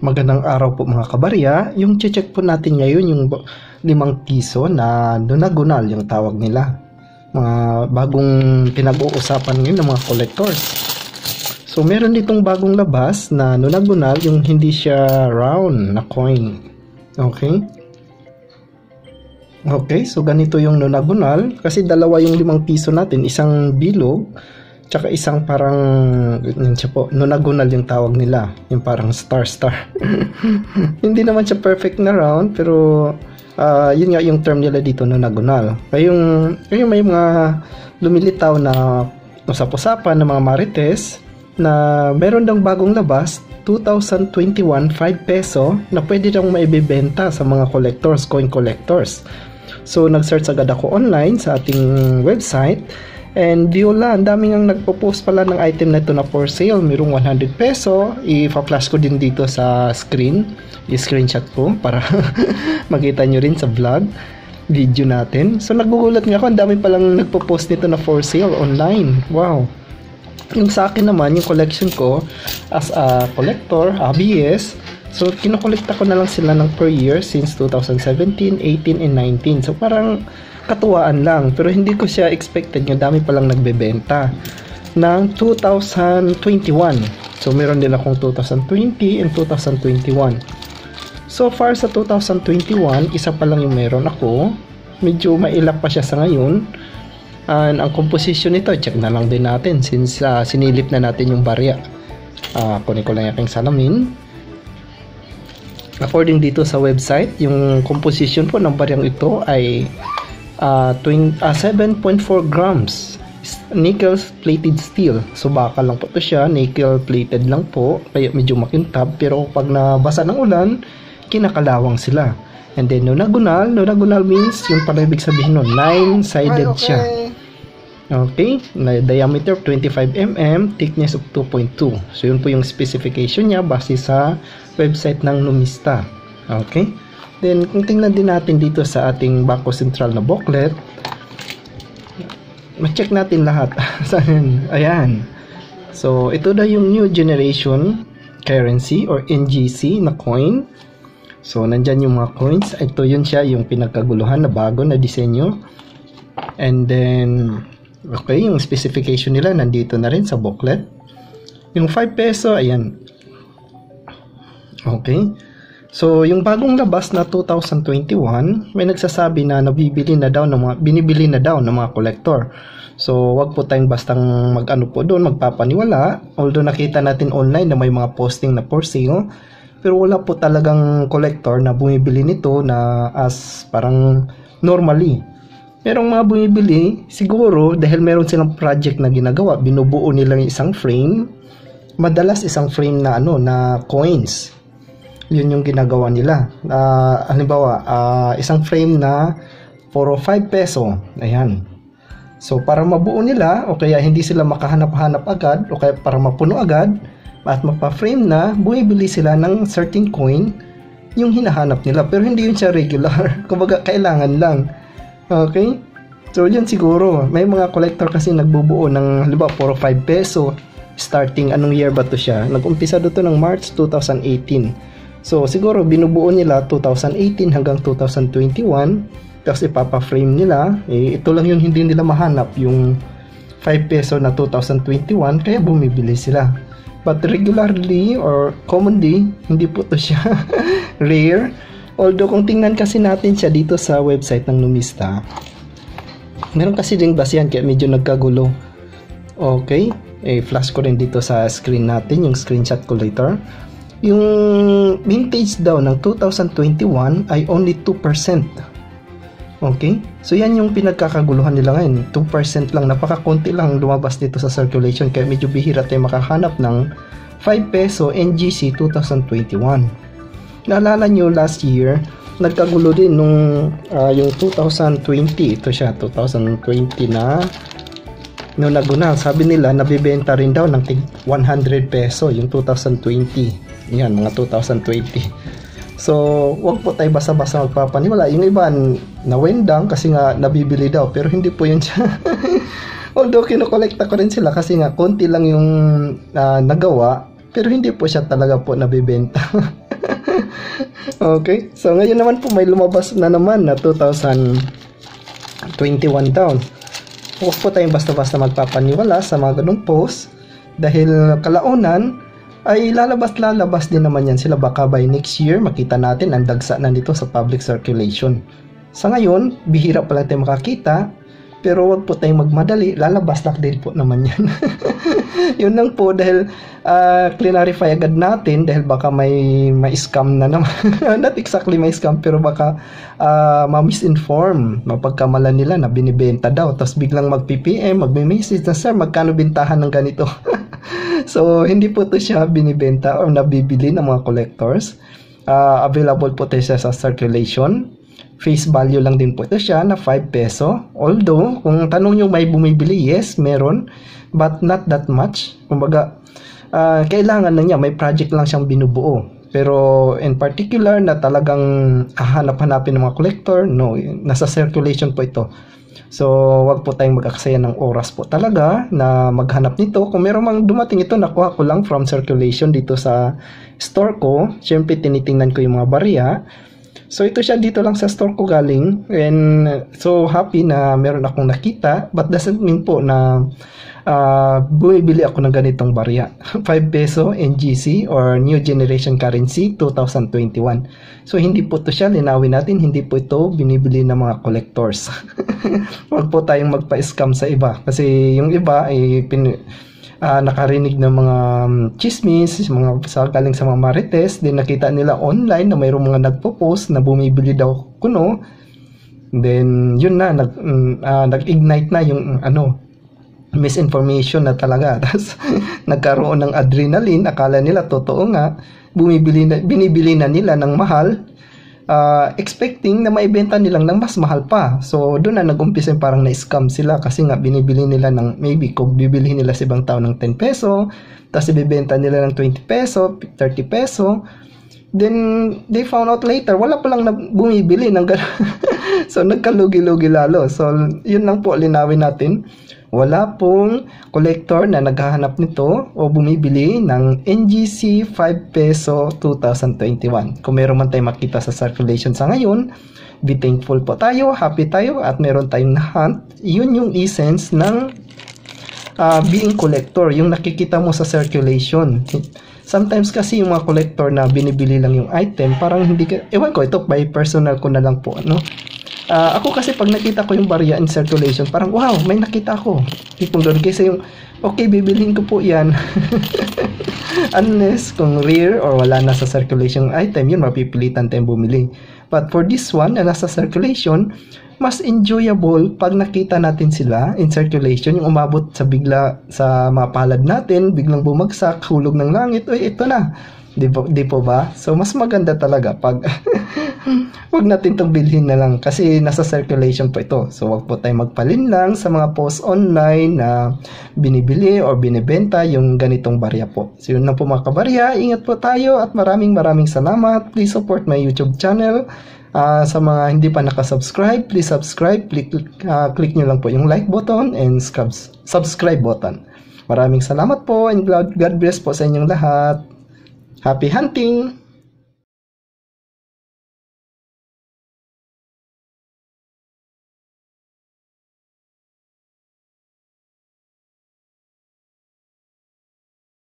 Magandang araw po mga kabarya. Yung check po natin ngayon yung 5 piso na nonagonal yung tawag nila. Mga bagong pinag-uusapan ngayon ng mga collectors. So meron ditong bagong labas na nonagonal, yung hindi siya round na coin. Okay? Okay, so ganito yung nonagonal kasi dalawa yung 5 piso natin, isang bilog tsaka isang parang yun siya po, nonagonal yung tawag nila, yung parang star. Hindi naman siya perfect na round, pero yun nga yung term nila dito, nonagonal. Yung may mga lumilitaw na usap-usapan ng mga marites na meron daw bagong labas 2021 5 peso na pwede daw maibebenta sa mga collectors, coin collectors. So nag-search agad ako online sa ating website. And Viola, ang daming ang nagpo-post pala ng item na ito na for sale. Mayroong 100 peso. I-flash ko din dito sa screen. I-screenshot ko para makita nyo rin sa vlog video natin. So nagugulat nga ako, ang dami palang nagpo-post nito na for sale online. Wow. Yung sa akin naman, yung collection ko as a collector, ABS. So kinokolekta ko na lang sila ng per year since 2017, 18, and 19. So parang katuwaan lang, pero hindi ko siya expected yung dami palang nagbebenta ng 2021. So meron din akong 2020 and 2021. So far sa 2021, isa pa lang yung meron ako. Medyo mailap pa siya sa ngayon. And ang composition nito, check na lang din natin since sinilip na natin yung barya. Kunin ko lang yung aking salamin. According dito sa website, yung composition po ng baryang ito ay 7.4 grams nickel plated steel. So baka lang po ito siya, nickel plated lang po, kaya medyo makintab, pero pag nabasa ng ulan, kinakalawang sila. And then nonagonal means yung pala ibig sabihin nun, 9-sided siya. Okay, na diameter of 25 mm, thickness of 2.2. So yun po yung specification niya base sa website ng Numista. Okay, then kung tingnan din natin dito sa ating Bangko Sentral na booklet, ma-check natin lahat. Ayan. So ito na yung new generation currency or NGC na coin. So nandyan yung mga coins. Ito yun siya, yung pinagkaguluhan na bago na disenyo. And then okay, yung specification nila nandito na rin sa booklet. Yung 5 peso, ayan. Okay. So, yung bagong labas na 2021, may nagsasabi na binibili na daw ng mga collector. So, wag po tayong bastang mag-ano po doon, magpapaniwala. Although nakita natin online na may mga posting na for sale, pero wala po talagang collector na bumibili nito na as parang normally. Merong mga bumibili, siguro dahil meron silang project na ginagawa, binubuo nilang isang frame, madalas isang frame na na coins. Yun yung ginagawa nila. Halimbawa, isang frame na 4 o 5 peso. Ayan. So, para mabuo nila, o kaya hindi sila makahanap-hanap agad, o kaya para mapuno agad, at mapa-frame na, bumibili sila ng certain coin, yung hinahanap nila. Pero hindi yun siya regular. Kumbaga, kailangan lang. Okay? So, yun siguro. May mga collector kasi nagbubuo ng, halimbawa, 4 o 5 peso. Starting, anong year ba to siya? Nag-umpisa dito ng March 2018. So, siguro binubuo nila 2018 hanggang 2021. Tapos ipapa-frame nila. Ito lang yung hindi nila mahanap, yung 5 peso na 2021. Kaya bumibili sila. But regularly or commonly, hindi po to siya rare. Although kung tingnan kasi natin siya dito sa website ng Numista, meron kasi ding basihan kaya medyo nagkagulo. Okay. Flash ko rin dito sa screen natin yung screenshot ko later. Yung vintage daw ng 2021 ay only 2%. Okay? So yan yung pinagkakaguluhan nila ngayon. 2% lang, napakakunti lang lumabas dito sa circulation. Kaya medyo bihira tayo makahanap ng 5 peso NGC 2021. Naalala nyo last year, nagkagulo din nung yung 2020. Ito siya, 2020 na nonagonal. Sabi nila, nabibenta rin daw ng 100 peso yung 2020. Yan, mga 2020. So, wag po tayo basta-basta magpapaniwala. Yung iba, nawendang kasi nga nabibili daw. Pero hindi po yun siya. Although, kinokolekta ko rin sila kasi nga konti lang yung nagawa. Pero hindi po siya talaga po nabibenta. Okay, so ngayon naman po may lumabas na naman na 2021 down. Huwag po tayong basta-basta magpapaniwala sa mga ganung post dahil kalaunan ay lalabas din naman yan sila, baka by next year makita natin ang dagsa na nito sa public circulation. Sa ngayon, bihira pa lang tayo makakita, pero wag po tayong magmadali, lalabas lang din po naman yan. Yun lang po dahil clarify agad natin dahil baka may scam na naman. Not exactly may scam, pero baka ma-misinform, mapagkamala nila na binibenta daw, tapos biglang mag-PPM, mag-message na, sir, magkano bintahan ng ganito? So, hindi po to siya binibenta or nabibili ng mga collectors. Available po tayo siya sa circulation. Face value lang din po ito siya na 5 peso. Although, kung tanong nyo may bumibili, yes, meron. But not that much. Kumbaga, kailangan na niya, may project lang siyang binubuo. Pero in particular na talagang hanap-hanapin ng mga collector, no, nasa circulation po ito. So, wag po tayong mag-aksaya ng oras po talaga na maghanap nito. Kung meron mang dumating ito, nakuha ko lang from circulation dito sa store ko. Siyempre, tinitingnan ko yung mga barya. So, ito siya dito lang sa store ko galing. And so, happy na meron akong nakita. But doesn't mean po na bumibili ako ng ganitong barya. 5 peso NGC or New Generation Currency 2021. So, hindi po ito siya, linawin natin, hindi po ito binibili ng mga collectors. Huwag po tayong magpa-scam sa iba. Kasi yung iba ay nakarinig ng mga chismis, mga galing sa mga marites, din nakita nila online na mayroong mga nagpo-post na bumibili daw kuno. Then, yun na, nag-ignite na yung misinformation na talaga. Tapos nagkaroon ng adrenaline, akala nila totoo nga, binibili na nila ng mahal, expecting na maibenta nilang ng mas mahal pa. So doon na nag-umpisa parang na-scam sila kasi nga binibili nila ng, maybe kung bibili nila sa ibang tao ng 10 peso, tapos ibibenta nila ng 20 peso, 30 peso. Then they found out later, wala pa lang na bumibili ng so nagkalugi-lugi lalo. So yun lang po, linawin natin. Wala pong collector na naghahanap nito o bumibili ng NGC 5 peso 2021. Kung meron man tayong makita sa circulation sa ngayon, be thankful po tayo, happy tayo, at meron tayong na-hunt. Yun yung essence ng being collector, yung nakikita mo sa circulation. Sometimes kasi yung mga collector na binibili lang yung item, parang hindi ka, ewan ko, ito by personal ko na lang po, no? Ako kasi pag nakita ko yung barya in circulation, parang wow, may nakita ako. Tipong doon kasi yung, okay, bibilhin ko po yan. Unless kung rare or wala na sa circulation item, yun, mapipilitan tayong bumili. But for this one na nasa circulation, mas enjoyable pag nakita natin sila in circulation, yung umabot sa bigla sa mapalad natin, biglang bumagsak, hulog ng langit, uy, ito na. Di po ba? So, mas maganda talaga pag wag natin itong bilhin na lang kasi nasa circulation po ito. So, wag po tayong magpalinlang sa mga post online na binibili or binibenta yung ganitong barya po. So, yun lang po mga kabarya. Ingat po tayo at maraming salamat. Please support my YouTube channel. Sa mga hindi pa nakasubscribe, please subscribe. Click nyo lang po yung like button and subscribe button. Maraming salamat po and God bless po sa inyong lahat. Happy hunting!